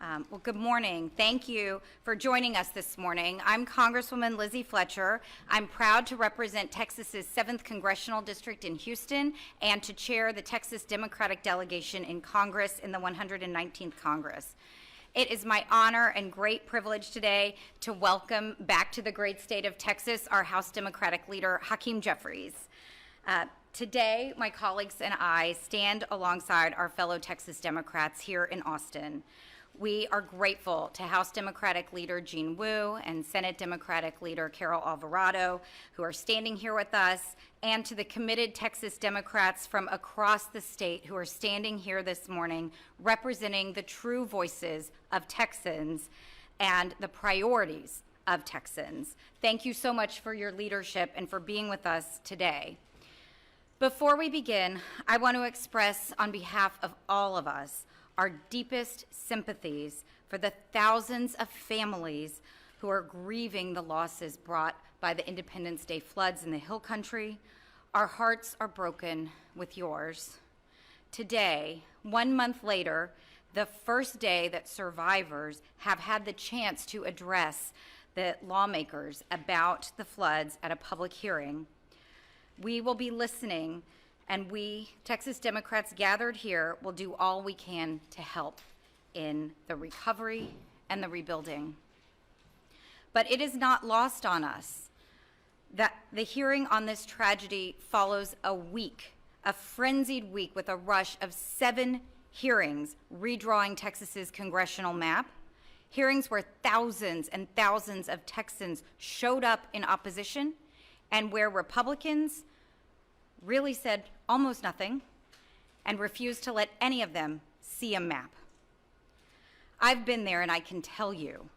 Well, good morning. Thank you for joining us this morning. I'm Congresswoman Lizzie Fletcher. I'm proud to represent Texas's 7th Congressional District in Houston and to chair the Texas Democratic Delegation in Congress in the 119th Congress. It is my honor and great privilege today to welcome back to the great state of Texas our House Democratic Leader Hakeem Jeffries. Today, my colleagues and I stand alongside our fellow Texas Democrats here in Austin. We are grateful to House Democratic Leader Jean Wu and Senate Democratic Leader Carol Alvarado, who are standing here with us, and to the committed Texas Democrats from across the state who are standing here this morning representing the true voices of Texans and the priorities of Texans. Thank you so much for your leadership and for being with us today. Before we begin, I want to express on behalf of all of us our deepest sympathies for the thousands of families who are grieving the losses brought by the Independence Day floods in the Hill Country. Our hearts are broken with yours. Today, 1 month later, the first day that survivors have had the chance to address the lawmakers about the floods at a public hearing, we will be listening, and we, Texas Democrats gathered here, will do all we can to help in the recovery and the rebuilding. But it is not lost on us that the hearing on this tragedy follows a frenzied week with a rush of 7 hearings redrawing Texas's congressional map, hearings where thousands and thousands of Texans showed up in opposition, and where Republicans really said almost nothing and refused to let any of them see a map. I've been there, and I can tell you,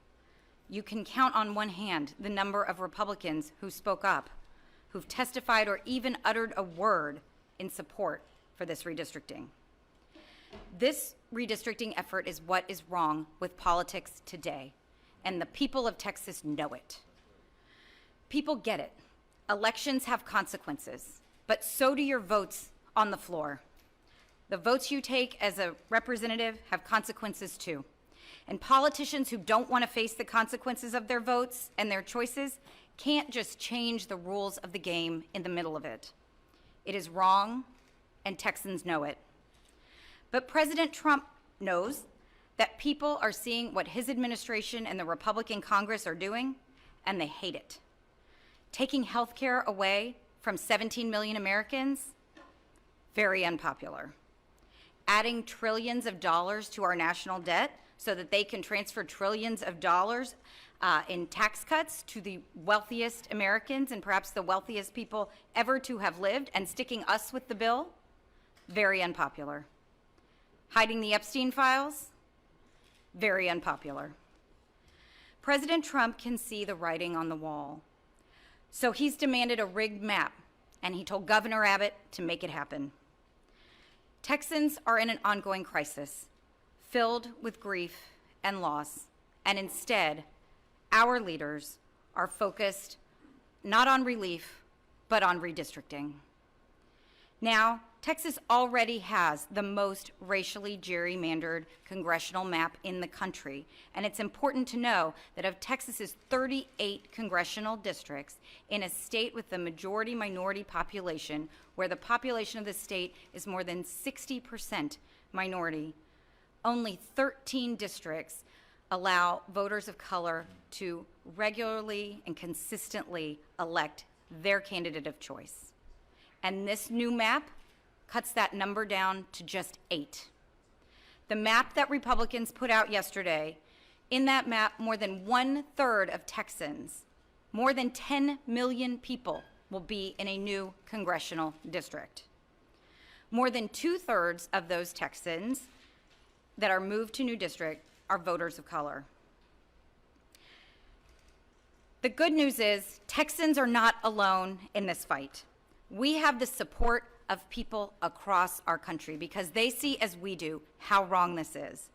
you can count on one hand the number of Republicans who spoke up, who've testified or even uttered a word in support for this redistricting. This redistricting effort is what is wrong with politics today, and the people of Texas know it. People get it. Elections have consequences, but so do your votes on the floor. The votes you take as a representative have consequences too. And politicians who don't want to face the consequences of their votes and their choices can't just change the rules of the game in the middle of it. It is wrong, and Texans know it. But President Trump knows that people are seeing what his administration and the Republican Congress are doing, and they hate it. Taking health care away from 17 million Americans, very unpopular. Adding trillions of dollars to our national debt so that they can transfer trillions of dollars in tax cuts to the wealthiest Americans and perhaps the wealthiest people ever to have lived, and sticking us with the bill, very unpopular. Hiding the Epstein files, very unpopular. President Trump can see the writing on the wall. So he's demanded a rigged map, and he told Governor Abbott to make it happen. Texans are in an ongoing crisis, filled with grief and loss, and instead, our leaders are focused not on relief, but on redistricting. Now, Texas already has the most racially gerrymandered congressional map in the country, and it's important to know that of Texas's 38 congressional districts in a state with the majority minority population, where the population of the state is more than 60% minority, only 13 districts allow voters of color to regularly and consistently elect their candidate of choice. And this new map cuts that number down to just 8. The map that Republicans put out yesterday, in that map, more than 1/3 of Texans, more than 10 million people, will be in a new congressional district. More than 2/3 of those Texans that are moved to new district are voters of color. The good news is Texans are not alone in this fight. We have the support of people across our country because they see, as we do, how wrong this is.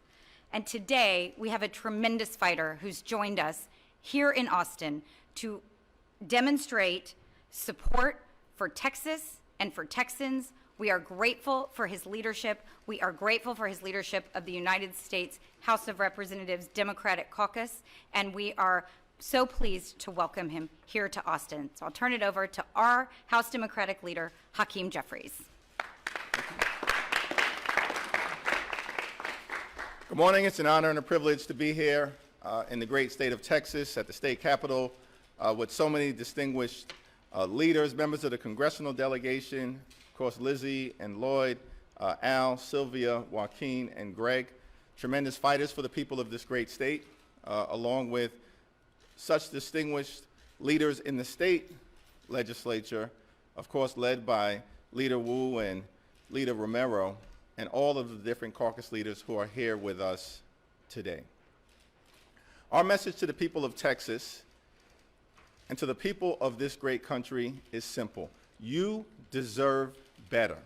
And today, we have a tremendous fighter who's joined us here in Austin to demonstrate support for Texas and for Texans We are grateful for his leadership. We are grateful for his leadership of the United States House of Representatives Democratic Caucus, and we are so pleased to welcome him here to Austin. So I'll turn it over to our House Democratic Leader, Hakeem Jeffries. Good morning. It's an honor and a privilege to be here in the great state of Texas at the state capitol with so many distinguished leaders, members of the congressional delegation, of course, Lizzie and Lloyd, Al, Sylvia, Joaquin, and Greg, tremendous fighters for the people of this great state, along with such distinguished leaders in the state legislature, of course, led by Leader Wu and Leader Romero, and all of the different caucus leaders who are here with us today. Our message to the people of Texas and to the people of this great country is simple. You deserve better.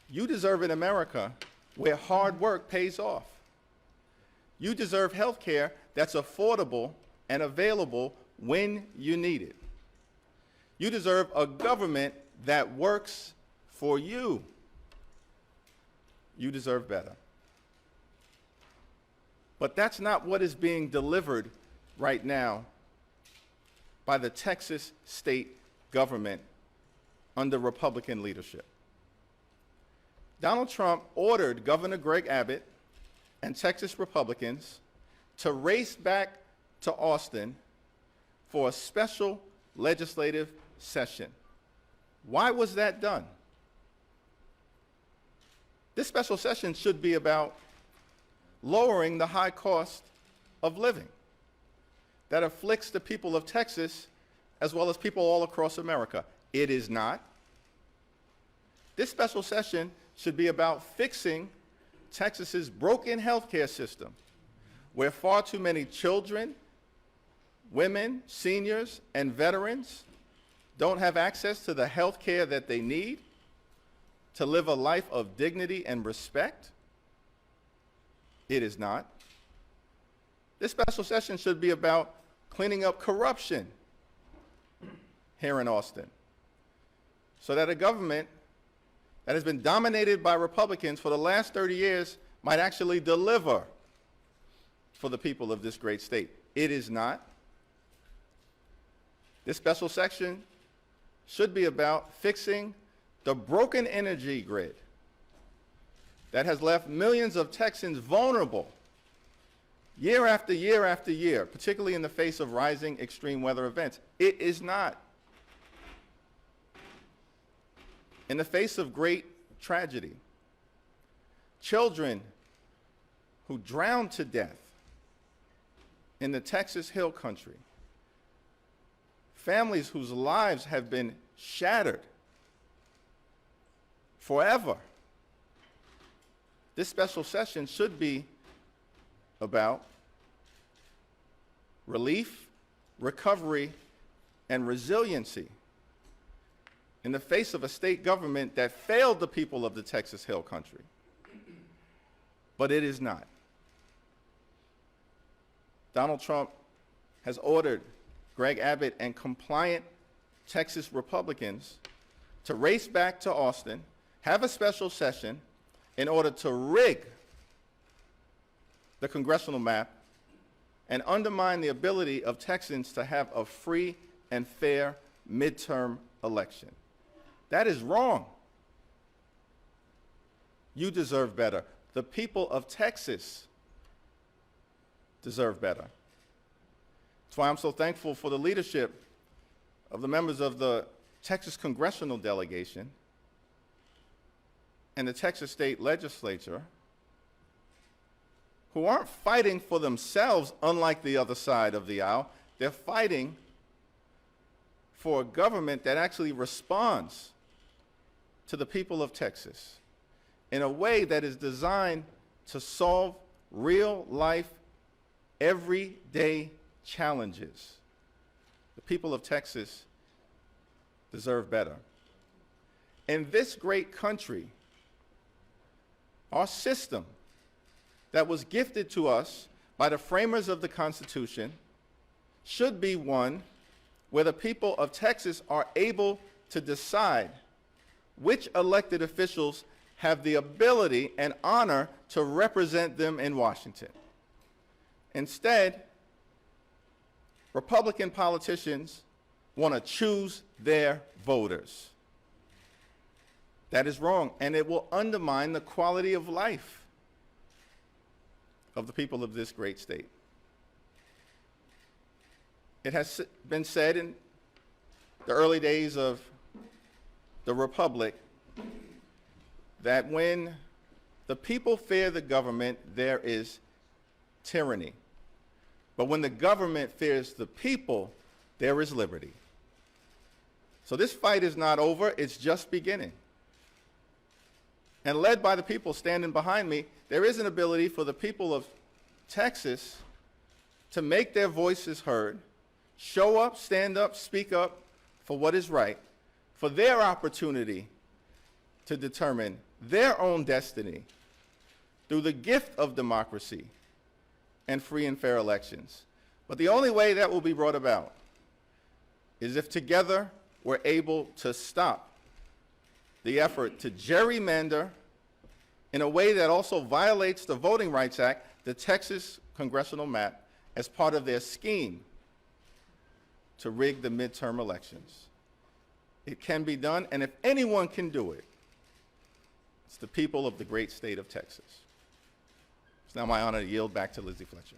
You deserve an America where hard work pays off. You deserve health care that's affordable and available when you need it. You deserve a government that works for you. You deserve better. But that's not what is being delivered right now by the Texas state government under Republican leadership. Donald Trump ordered Governor Greg Abbott and Texas Republicans to race back to Austin for a special legislative session. Why was that done? This special session should be about lowering the high cost of living that afflicts the people of Texas as well as people all across America. It is not. This special session should be about fixing Texas's broken healthcare system, where far too many children, women, seniors, and veterans don't have access to the health care that they need to live a life of dignity and respect. It is not. This special session should be about cleaning up corruption here in Austin, so that a government that has been dominated by Republicans for the last 30 years might actually deliver for the people of this great state. It is not. This special session should be about fixing the broken energy grid that has left millions of Texans vulnerable year after year after year, particularly in the face of rising extreme weather events. It is not. In the face of great tragedy, children who drowned to death in the Texas Hill Country, families whose lives have been shattered forever. This special session should be about relief, recovery, and resiliency in the face of a state government that failed the people of the Texas Hill Country. But it is not. Donald Trump has ordered Greg Abbott and compliant Texas Republicans to race back to Austin, have a special session in order to rig the congressional map and undermine the ability of Texans to have a free and fair midterm election. That is wrong. You deserve better. The people of Texas deserve better. That's why I'm so thankful for the leadership of the members of the Texas Congressional delegation and the Texas State Legislature, who aren't fighting for themselves, unlike the other side of the aisle. They're fighting for a government that actually responds to the people of Texas in a way that is designed to solve real-life, everyday challenges. The people of Texas deserve better. In this great country, our system that was gifted to us by the framers of the Constitution should be one where the people of Texas are able to decide which elected officials have the ability and honor to represent them in Washington. Instead, Republican politicians want to choose their voters. That is wrong, and it will undermine the quality of life of the people of this great state. It has been said in the early days of the Republic that when the people fear the government, there is tyranny. But when the government fears the people, there is liberty. So this fight is not over, it's just beginning. And led by the people standing behind me, there is an ability for the people of Texas to make their voices heard, show up, stand up, speak up for what is right, for their opportunity to determine their own destiny through the gift of democracy and free and fair elections. But the only way that will be brought about is if together we're able to stop the effort to gerrymander in a way that also violates the Voting Rights Act, the Texas congressional map, as part of their scheme to rig the midterm elections. It can be done, and if anyone can do it, it's the people of the great state of Texas. It's now my honor to yield back to Lizzie Fletcher.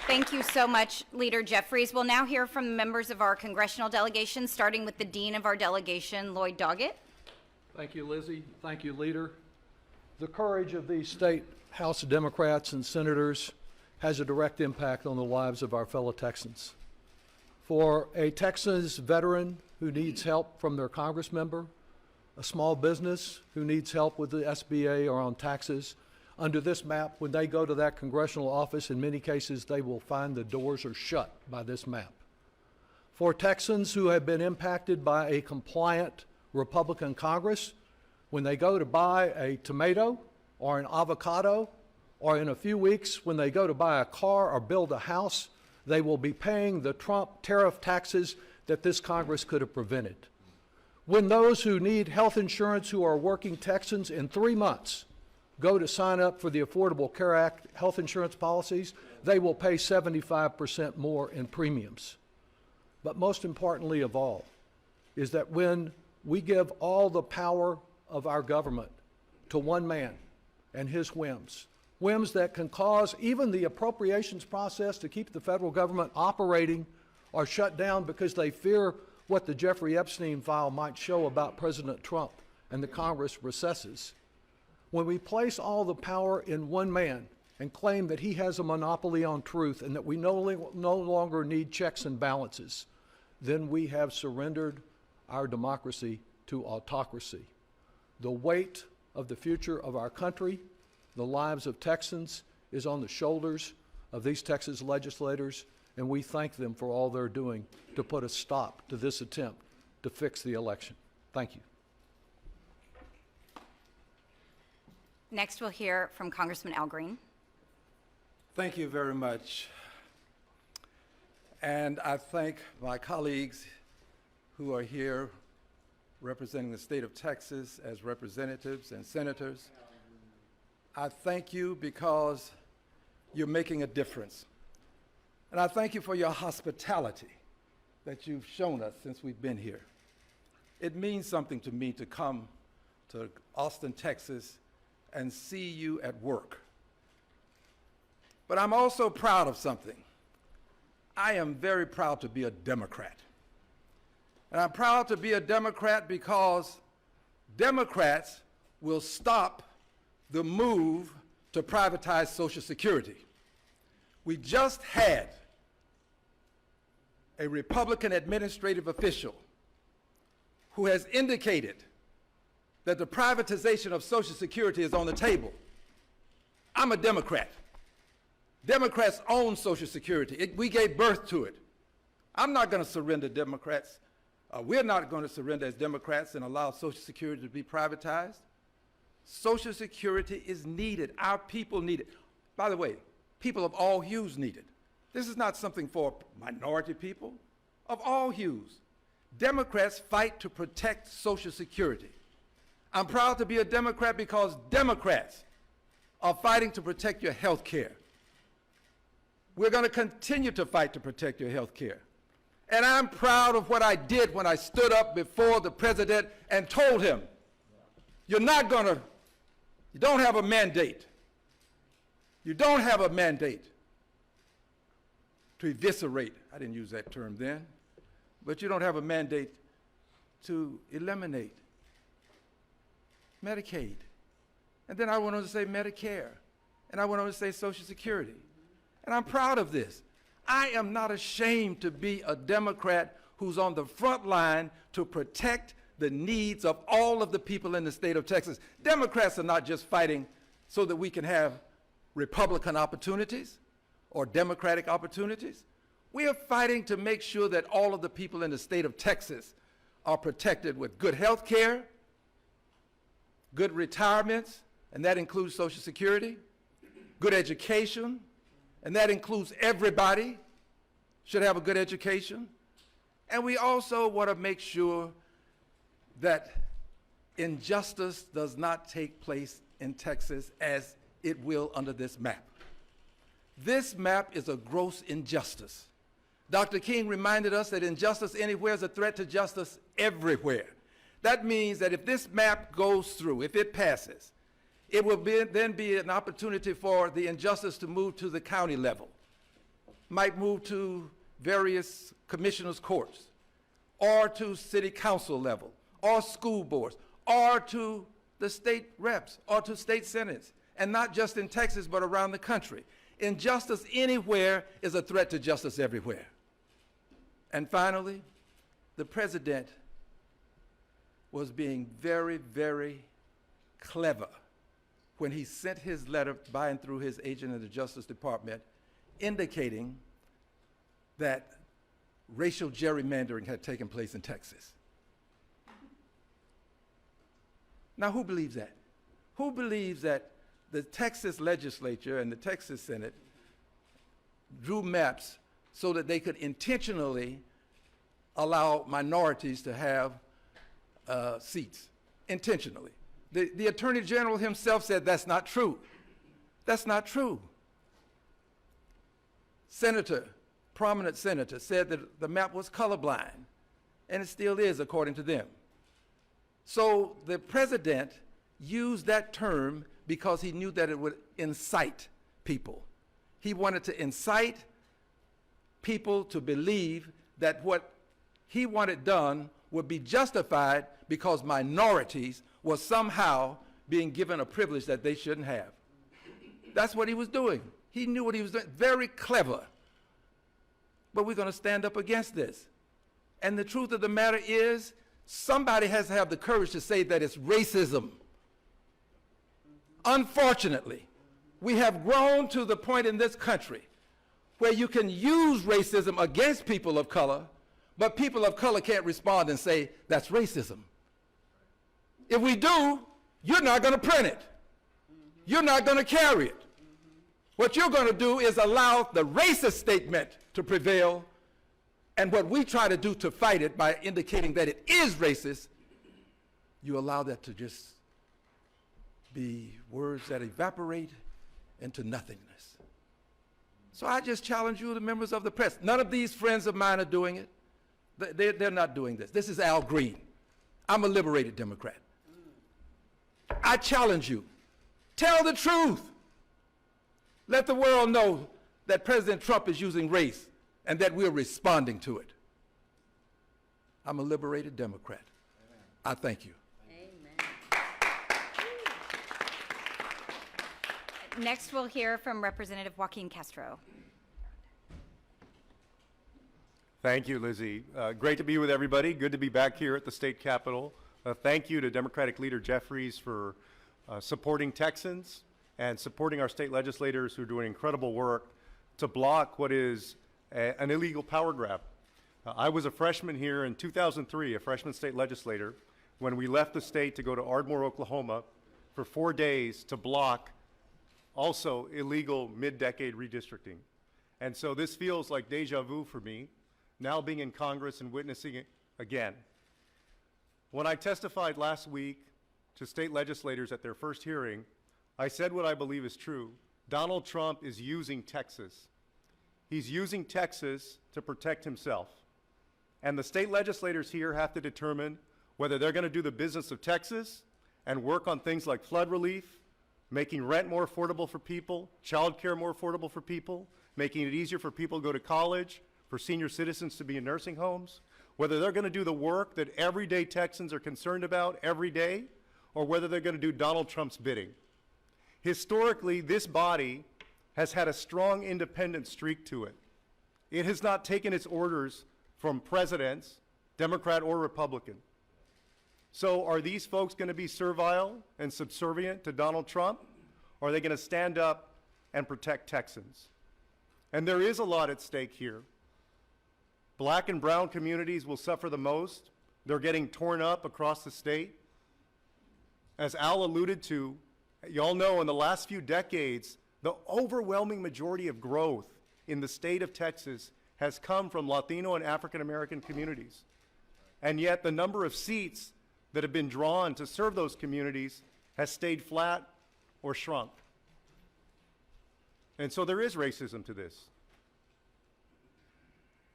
Thank you so much, Leader Jeffries. We'll now hear from the members of our congressional delegation, starting with the Dean of our delegation, Lloyd Dogget. Thank you, Lizzie. Thank you, Leader. The courage of these state House Democrats and senators has a direct impact on the lives of our fellow Texans. For a Texas veteran who needs help from their Congress member, a small business who needs help with the SBA or on taxes, under this map, when they go to that congressional office, in many cases, they will find the doors are shut by this map. For Texans who have been impacted by a compliant Republican Congress, when they go to buy a tomato or an avocado, or in a few weeks, when they go to buy a car or build a house, they will be paying the Trump tariff taxes that this Congress could have prevented. When those who need health insurance who are working Texans in 3 months go to sign up for the Affordable Care Act health insurance policies, they will pay 75% more in premiums. But most importantly of all is that when we give all the power of our government to one man and his whims that can cause even the appropriations process to keep the federal government operating or shut down because they fear what the Jeffrey Epstein file might show about President Trump and the Congress recesses. When we place all the power in one man and claim that he has a monopoly on truth and that we no longer need checks and balances, then we have surrendered our democracy to autocracy. The weight of the future of our country, the lives of Texans, is on the shoulders of these Texas legislators, and we thank them for all they're doing to put a stop to this attempt to fix the election. Thank you. Next, we'll hear from Congressman Al Green. Thank you very much. And I thank my colleagues who are here representing the state of Texas as representatives and senators. I thank you because you're making a difference. And I thank you for your hospitality that you've shown us since we've been here. It means something to me to come to Austin, Texas, and see you at work. But I'm also proud of something. I am very proud to be a Democrat. And I'm proud to be a Democrat because Democrats will stop the move to privatize Social Security. We just had a Republican administrative official who has indicated that the privatization of Social Security is on the table. I'm a Democrat. Democrats own Social Security. We gave birth to it. I'm not going to surrender, Democrats. We're not going to surrender as Democrats and allow Social Security to be privatized. Social Security is needed. Our people need it. By the way, people of all hues need it. This is not something for minority people of all hues. Democrats fight to protect Social Security. I'm proud to be a Democrat because Democrats are fighting to protect your health care. We're going to continue to fight to protect your health care. And I'm proud of what I did when I stood up before the president and told him, you don't have a mandate. You don't have a mandate to eviscerate, I didn't use that term then, but you don't have a mandate to eliminate Medicaid. And then I went on to say Medicare, and I went on to say Social Security. And I'm proud of this. I am not ashamed to be a Democrat who's on the front line to protect the needs of all of the people in the state of Texas. Democrats are not just fighting so that we can have Republican opportunities or Democratic opportunities. We are fighting to make sure that all of the people in the state of Texas are protected with good health care, good retirements, and that includes Social Security, good education, and that includes everybody should have a good education. And we also want to make sure that injustice does not take place in Texas as it will under this map. This map is a gross injustice. Dr. King reminded us that injustice anywhere is a threat to justice everywhere. That means that if this map goes through, if it passes, it will then be an opportunity for the injustice to move to the county level, might move to various commissioners' courts, or to city council level, or school boards, or to the state reps, or to state senates, and not just in Texas, but around the country. Injustice anywhere is a threat to justice everywhere. And finally, the president was being very, very clever when he sent his letter by and through his agent in the Justice Department indicating that racial gerrymandering had taken place in Texas. Now, who believes that? Who believes that the Texas legislature and the Texas Senate drew maps so that they could intentionally allow minorities to have seats, intentionally? The Attorney General himself said that's not true. That's not true. Prominent senator, said that the map was colorblind, and it still is according to them. So the president used that term because he knew that it would incite people. He wanted to incite people to believe that what he wanted done would be justified because minorities were somehow being given a privilege that they shouldn't have. That's what he was doing. He knew what he was doing. Very clever. But we're going to stand up against this. And the truth of the matter is, somebody has to have the courage to say that it's racism. Unfortunately, we have grown to the point in this country where you can use racism against people of color, but people of color can't respond and say, that's racism. If we do, you're not going to print it. You're not going to carry it. What you're going to do is allow the racist statement to prevail, and what we try to do to fight it by indicating that it is racist, you allow that to just be words that evaporate into nothingness. So I just challenge you, the members of the press. None of these friends of mine are doing it. They're not doing this. This is Al Green. I'm a liberated Democrat. I challenge you. Tell the truth. Let the world know that President Trump is using race and that we're responding to it. I'm a liberated Democrat. I thank you. Next, we'll hear from Representative Joaquin Castro. Thank you, Lizzie. Great to be with everybody. Good to be back here at the state capitol. Thank you to Democratic Leader Jeffries for supporting Texans and supporting our state legislators who are doing incredible work to block what is an illegal power grab. I was a freshman here in 2003, a freshman state legislator, when we left the state to go to Ardmore, Oklahoma for 4 days to block also illegal mid-decade redistricting. And so this feels like deja vu for me. now being in Congress and witnessing it again. When I testified last week to state legislators at their first hearing, I said what I believe is true. Donald Trump is using Texas. He's using Texas to protect himself. And the state legislators here have to determine whether they're going to do the business of Texas and work on things like flood relief, making rent more affordable for people, childcare more affordable for people, making it easier for people to go to college, for senior citizens to be in nursing homes, whether they're going to do the work that everyday Texans are concerned about every day, or whether they're going to do Donald Trump's bidding. Historically, this body has had a strong independent streak to it. It has not taken its orders from presidents, Democrat or Republican. So are these folks going to be servile and subservient to Donald Trump? Or are they going to stand up and protect Texans? And there is a lot at stake here. Black and brown communities will suffer the most. They're getting torn up across the state. As Al alluded to, y'all know in the last few decades, the overwhelming majority of growth in the state of Texas has come from Latino and African American communities. And yet the number of seats that have been drawn to serve those communities has stayed flat or shrunk. And so there is racism to this.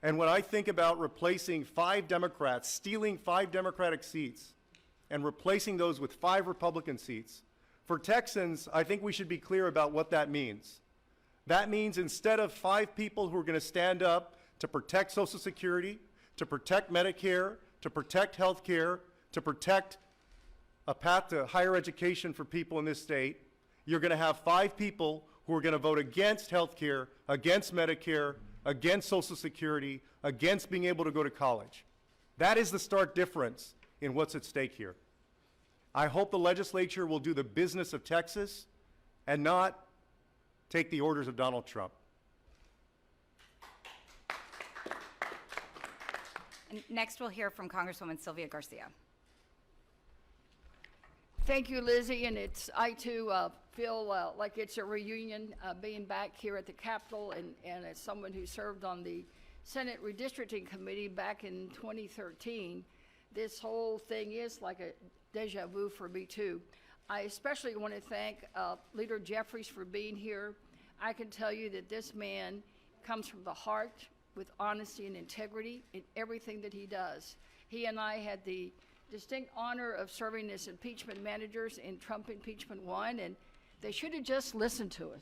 And when I think about replacing 5 Democrats, stealing 5 Democratic seats, and replacing those with 5 Republican seats, for Texans, I think we should be clear about what that means. That means instead of 5 people who are going to stand up to protect Social Security, to protect Medicare, to protect health care, to protect a path to higher education for people in this state, you're going to have 5 people who are going to vote against health care, against Medicare, against Social Security, against being able to go to college. That is the stark difference in what's at stake here. I hope the legislature will do the business of Texas and not take the orders of Donald Trump. And next, we'll hear from Congresswoman Sylvia Garcia. Thank you, Lizzie, and I too feel like it's a reunion being back here at the Capitol, and as someone who served on the Senate Redistricting Committee back in 2013, this whole thing is like a deja vu for me too. I especially want to thank Leader Jeffries for being here. I can tell you that this man comes from the heart with honesty and integrity in everything that he does. He and I had the distinct honor of serving as impeachment managers in Trump impeachment 1, and they should have just listened to us.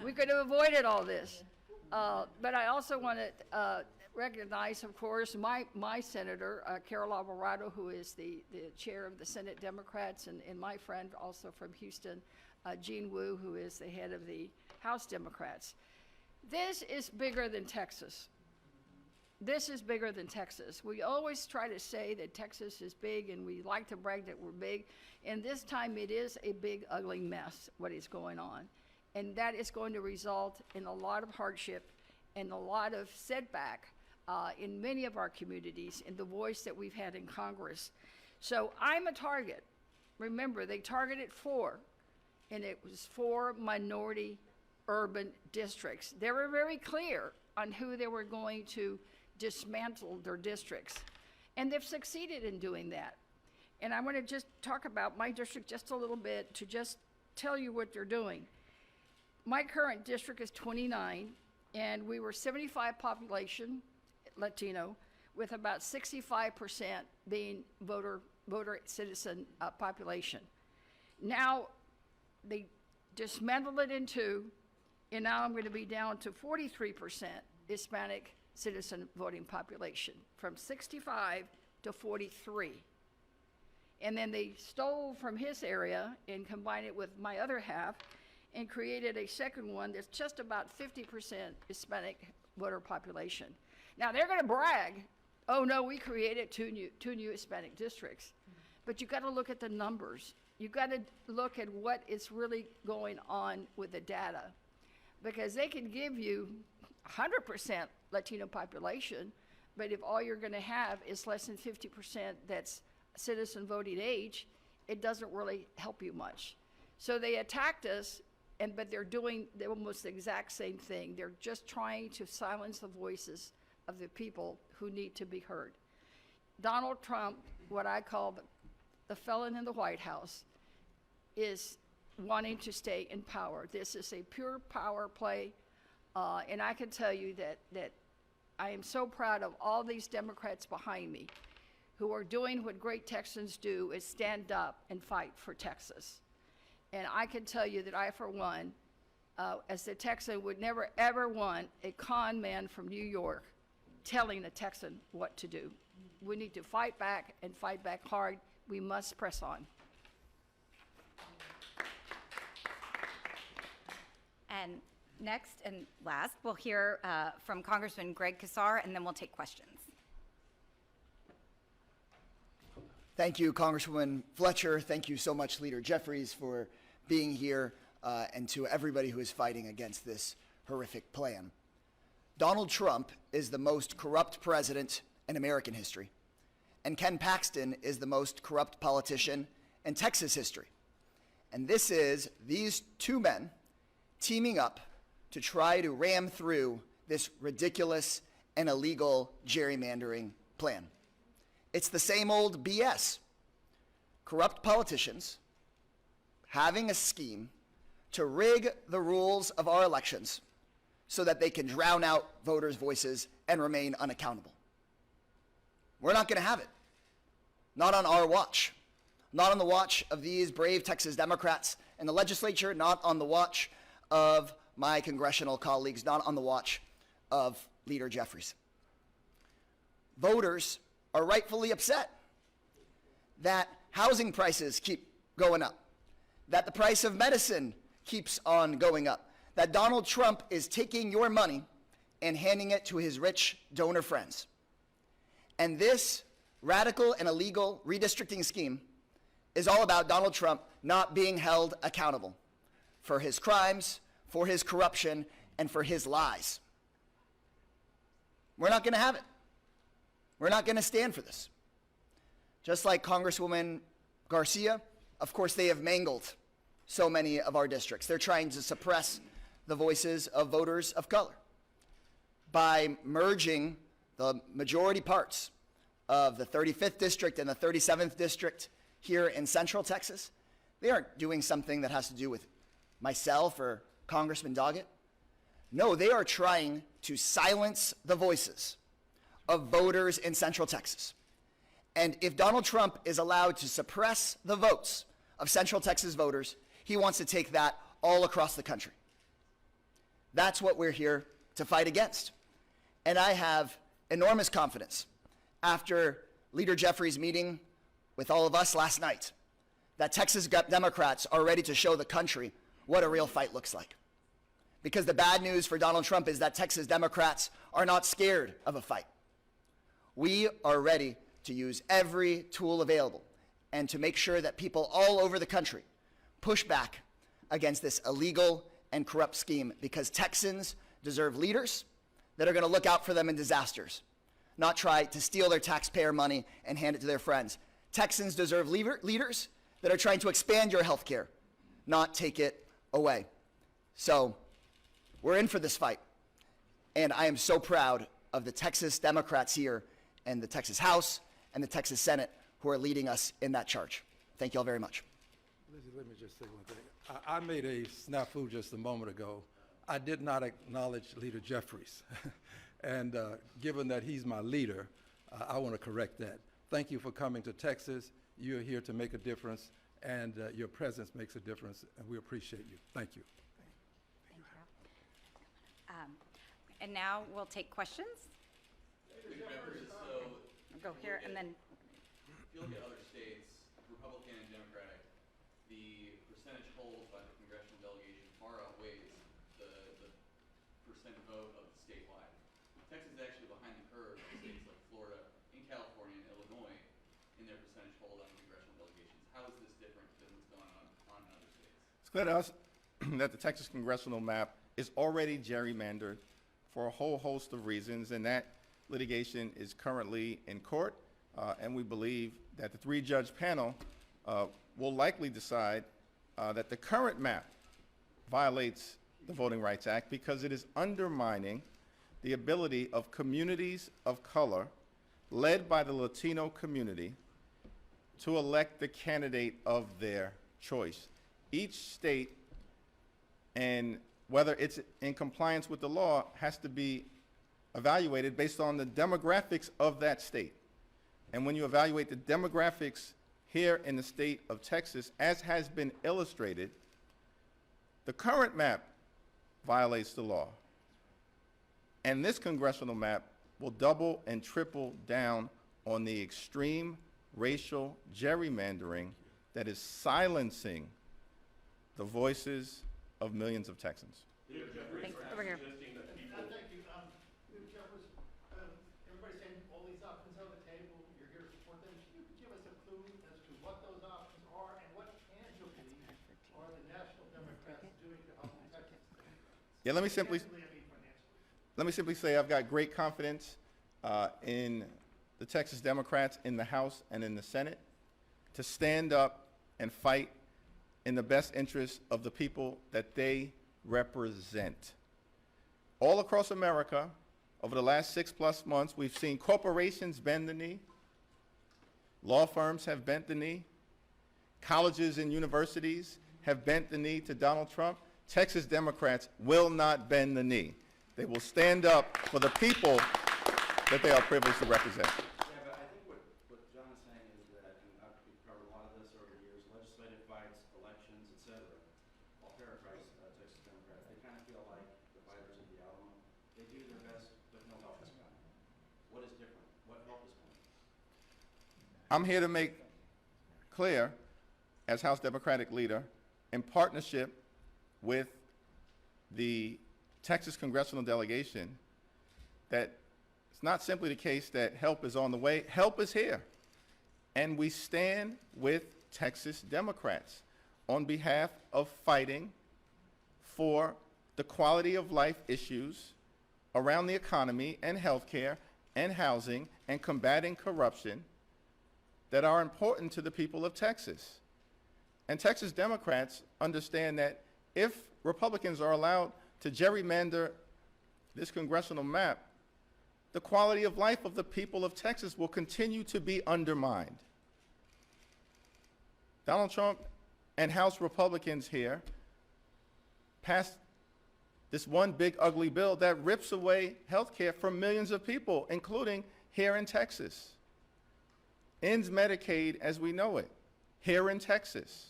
We could have avoided all this. But I also want to recognize, of course, my senator, Carol Alvarado, who is the chair of the Senate Democrats, and my friend also from Houston, Jean Wu, who is the head of the House Democrats. This is bigger than Texas. This is bigger than Texas. We always try to say that Texas is big, and we like to brag that we're big. And this time it is a big, ugly mess, what is going on. And that is going to result in a lot of hardship and a lot of setback in many of our communities in the voice that we've had in Congress. So I'm a target. Remember, they targeted 4, and it was 4 minority urban districts. They were very clear on who they were going to dismantle their districts. And they've succeeded in doing that. And I want to just talk about my district just a little bit to just tell you what they're doing. My current district is 29, and we were 75 population, Latino, with about 65% being voter citizen population. Now, they dismantled it in 2, and now I'm going to be down to 43% Hispanic citizen voting population, from 65 to 43. And then they stole from his area and combined it with my other half and created a second one that's just about 50% Hispanic voter population. Now they're going to brag, oh no, we created two new Hispanic districts. But you've got to look at the numbers. You've got to look at what is really going on with the data, because they can give you 100% Latino population, but if all you're going to have is less than 50% that's citizen voting age, it doesn't really help you much. So they attacked us, but they're doing almost the exact same thing. They're just trying to silence the voices of the people who need to be heard. Donald Trump, what I call the felon in the White House, is wanting to stay in power. This is a pure power play, and I can tell you that I am so proud of all these Democrats behind me who are doing what great Texans do, is stand up and fight for Texas. And I can tell you that I, for one, as a Texan, would never ever want a con man from New York telling a Texan what to do. We need to fight back and fight back hard. We must press on. And next and last, we'll hear from Congressman Greg Casar, and then we'll take questions. Thank you, Congresswoman Fletcher. Thank you so much, Leader Jeffries, for being here, and to everybody who is fighting against this horrific plan. Donald Trump is the most corrupt president in American history, and Ken Paxton is the most corrupt politician in Texas history. And this is these two men teaming up to try to ram through this ridiculous and illegal gerrymandering plan. It's the same old BS. Corrupt politicians having a scheme to rig the rules of our elections so that they can drown out voters' voices and remain unaccountable. We're not going to have it. Not on our watch. Not on the watch of these brave Texas Democrats in the legislature, not on the watch of my congressional colleagues, not on the watch of Leader Jeffries. Voters are rightfully upset that housing prices keep going up, that the price of medicine keeps on going up, that Donald Trump is taking your money and handing it to his rich donor friends. And this radical and illegal redistricting scheme is all about Donald Trump not being held accountable for his crimes, for his corruption, and for his lies. We're not going to have it. We're not going to stand for this. Just like Congresswoman Garcia, of course, they have mangled so many of our districts. They're trying to suppress the voices of voters of color by merging the majority parts of the 35th district and the 37th district here in Central Texas. They aren't doing something that has to do with myself or Congressman Dogget. No, they are trying to silence the voices of voters in Central Texas. And if Donald Trump is allowed to suppress the votes of Central Texas voters, he wants to take that all across the country. That's what we're here to fight against. And I have enormous confidence after Leader Jeffries' meeting with all of us last night that Texas Democrats are ready to show the country what a real fight looks like. Because the bad news for Donald Trump is that Texas Democrats are not scared of a fight. We are ready to use every tool available and to make sure that people all over the country push back against this illegal and corrupt scheme, because Texans deserve leaders that are going to look out for them in disasters, not try to steal their taxpayer money and hand it to their friends. Texans deserve leaders that are trying to expand your health care, not take it away. So we're in for this fight. And I am so proud of the Texas Democrats here and the Texas House and the Texas Senate who are leading us in that charge. Thank you all very much. Lizzie, let me just say one thing. I made a snafu just a moment ago. I did not acknowledge Leader Jeffries. And given that he's my leader, I want to correct that. Thank you for coming to Texas. You're here to make a difference, and your presence makes a difference, and we appreciate you. Thank you. And now we'll take questions. I'll go here and then. If you look at other states, Republican and Democratic, the percentage hold by the congressional delegation far outweighs the percent vote of the statewide. Texas is actually behind the curve in states like Florida, in California, and Illinois in their percentage hold on congressional delegations. How is this different than what's going on in other states? It's clear to us that the Texas congressional map is already gerrymandered for a whole host of reasons, and that litigation is currently in court, and we believe that the three-judge panel will likely decide that the current map violates the Voting Rights Act because it is undermining the ability of communities of color, led by the Latino community, to elect the candidate of their choice. Each state, and whether it's in compliance with the law, has to be evaluated based on the demographics of that state. And when you evaluate the demographics here in the state of Texas, as has been illustrated, the current map violates the law. And this congressional map will double and triple down on the extreme racial gerrymandering that is silencing the voices of millions of Texans. Thanks. Over here. Thank you. Leader Jeffries, everybody's saying all these options on the table, you're here to support them. Can you give us a clue as to what those options are and what tangibly are the National Democrats doing to help Texas? Yeah, let me simply say I've got great confidence in the Texas Democrats in the House and in the Senate to stand up and fight in the best interest of the people that they represent. All across America, over the last 6+ months, we've seen corporations bend the knee, law firms have bent the knee, colleges and universities have bent the knee to Donald Trump. Texas Democrats will not bend the knee. They will stand up for the people that they are privileged to represent. Yeah, but I think what John is saying is that, and we've covered a lot of this over the years, legislative fights, elections, et cetera. I'll paraphrase Texas Democrats. They kind of feel like the fighters at the Alamo. They do their best, but no help is coming. What is different? What help is coming? I'm here to make clear, as House Democratic Leader, in partnership with the Texas Congressional Delegation, that it's not simply the case that help is on the way, help is here. And we stand with Texas Democrats on behalf of fighting for the quality of life issues around the economy and healthcare and housing and combating corruption that are important to the people of Texas. And Texas Democrats understand that if Republicans are allowed to gerrymander this congressional map, the quality of life of the people of Texas will continue to be undermined. Donald Trump and House Republicans here passed this one big ugly bill that rips away health care from millions of people, including here in Texas. Ends Medicaid as we know it, here in Texas.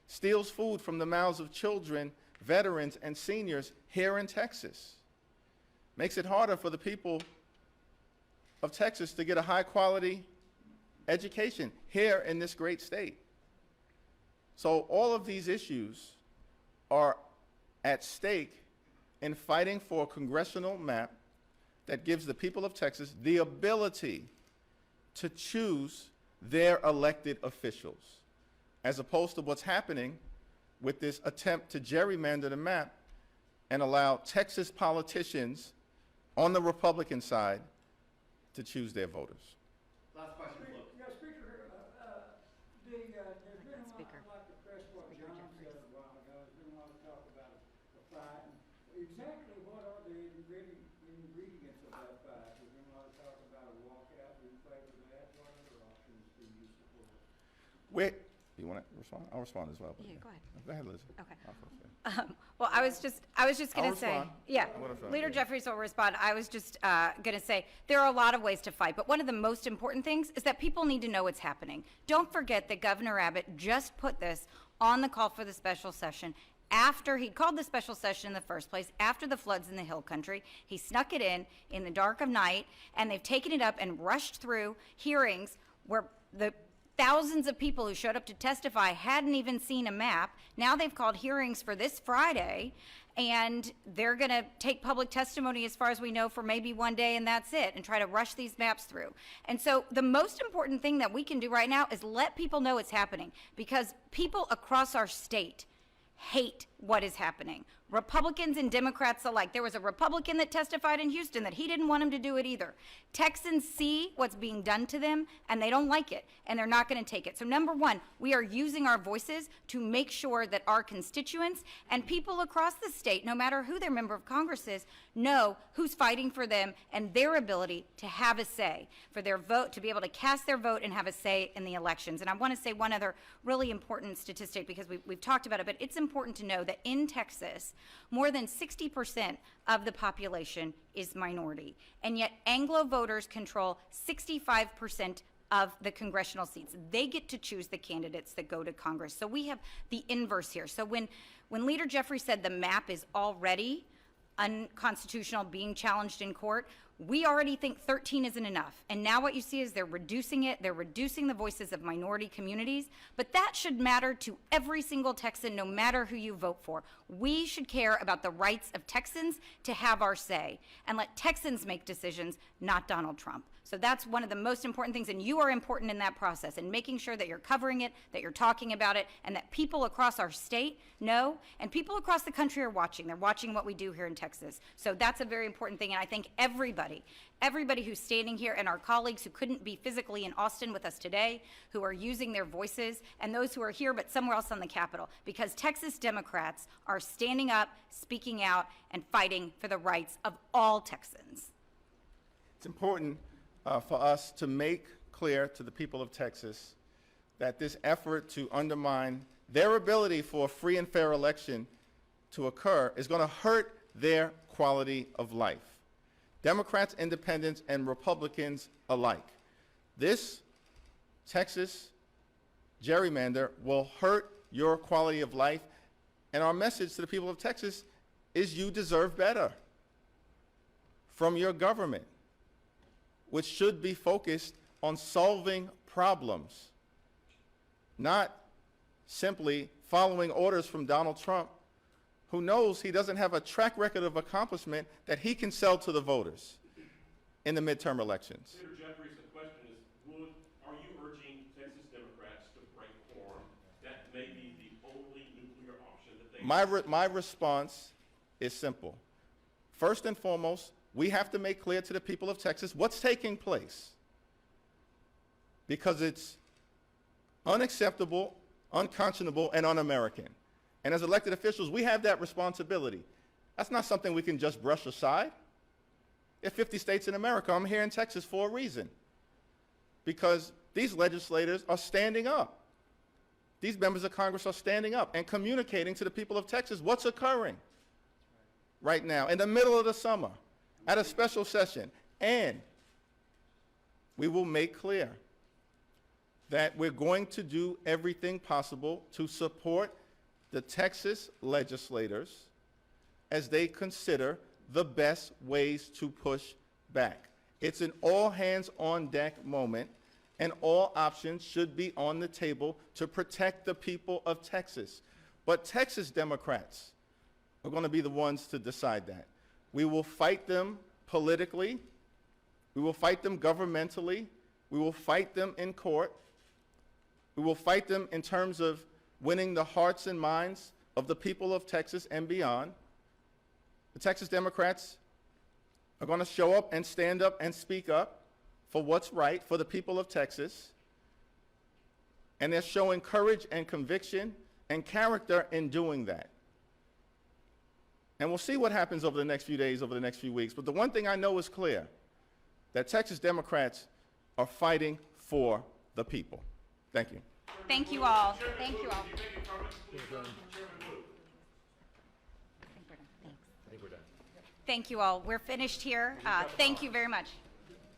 Steals food from the mouths of children, veterans, and seniors here in Texas. Makes it harder for the people of Texas to get a high-quality education here in this great state. So all of these issues are at stake in fighting for a congressional map that gives the people of Texas the ability to choose their elected officials, as opposed to what's happening with this attempt to gerrymander the map and allow Texas politicians on the Republican side to choose their voters. Last question, Flo. Yeah, Speaker, there's been a lot, like the press, what John said a while ago, there's been a lot of talk about the fight. Exactly what are the ingredients of that fight? There's been a lot of talk about a walkout in favor of that. What other options do you support? You want to respond? I'll respond as well. Yeah, go ahead. Go ahead, Liz. Okay. I'll go first. Well, I was just going I'll to say, respond. yeah, I'm gonna respond, Leader yeah. Jeffries will respond. I was just going to say there are a lot of ways to fight, but one of the most important things is that people need to know what's happening. Don't forget that Governor Abbott just put this on the call for the special session after he called the special session in the first place, after the floods in the Hill Country. He snuck it in the dark of night, and they've taken it up and rushed through hearings where the thousands of people who showed up to testify hadn't even seen a map. Now they've called hearings for this Friday, and they're going to take public testimony, as far as we know, for maybe one day, and that's it, and try to rush these maps through. And so the most important thing that we can do right now is let people know it's happening, because people across our state hate what is happening. Republicans and Democrats alike. There was a Republican that testified in Houston that he didn't want him to do it either. Texans see what's being done to them, and they don't like it, and they're not going to take it. So number one, we are using our voices to make sure that our constituents and people across the state, no matter who their member of Congress is, know who's fighting for them and their ability to have a say, for their vote, to be able to cast their vote and have a say in the elections. And I want to say one other really important statistic, because we've talked about it, but it's important to know that in Texas, more than 60% of the population is minority, and yet Anglo voters control 65% of the congressional seats. They get to choose the candidates that go to Congress. So we have the inverse here. So when Leader Jeffries said the map is already unconstitutional, being challenged in court, we already think 13 isn't enough. And now what you see is they're reducing it. They're reducing the voices of minority communities. But that should matter to every single Texan, no matter who you vote for. We should care about the rights of Texans to have our say and let Texans make decisions, not Donald Trump. So that's one of the most important things, and you are important in that process, and making sure that you're covering it, that you're talking about it, and that people across our state know, and people across the country are watching. They're watching what we do here in Texas. So that's a very important thing, and I think everybody who's standing here, and our colleagues who couldn't be physically in Austin with us today, who are using their voices, and those who are here but somewhere else on the Capitol, because Texas Democrats are standing up, speaking out, and fighting for the rights of all Texans. It's important for us to make clear to the people of Texas that this effort to undermine their ability for a free and fair election to occur is going to hurt their quality of life. Democrats, independents, and Republicans alike. This Texas gerrymander will hurt your quality of life, and our message to the people of Texas is you deserve better from your government, which should be focused on solving problems, not simply following orders from Donald Trump, who knows he doesn't have a track record of accomplishment that he can sell to the voters in the midterm elections. Senator Jeffries, the question is, are you urging Texas Democrats to break quorum? That may be the only nuclear option that they My response is simple. First and foremost, we have to make clear to the people of Texas what's taking place, because it's unacceptable, unconscionable, and un-American. And as elected officials, we have that responsibility. That's not something we can just brush aside. There are 50 states in America. I'm here in Texas for a reason, because these legislators are standing up. These members of Congress are standing up and communicating to the people of Texas what's occurring right now in the middle of the summer at a special session. And we will make clear that we're going to do everything possible to support the Texas legislators as they consider the best ways to push back. It's an all-hands-on-deck moment, and all options should be on the table to protect the people of Texas. But Texas Democrats are going to be the ones to decide that. We will fight them politically. We will fight them governmentally. We will fight them in court. We will fight them in terms of winning the hearts and minds of the people of Texas and beyond. The Texas Democrats are going to show up and stand up and speak up for what's right for the people of Texas. And they're showing courage and conviction and character in doing that. And we'll see what happens over the next few days, over the next few weeks. But the one thing I know is clear, that Texas Democrats are fighting for the people. Thank you. Thank you all. Thank you all. Thank you all. We're finished here. Thank you very much.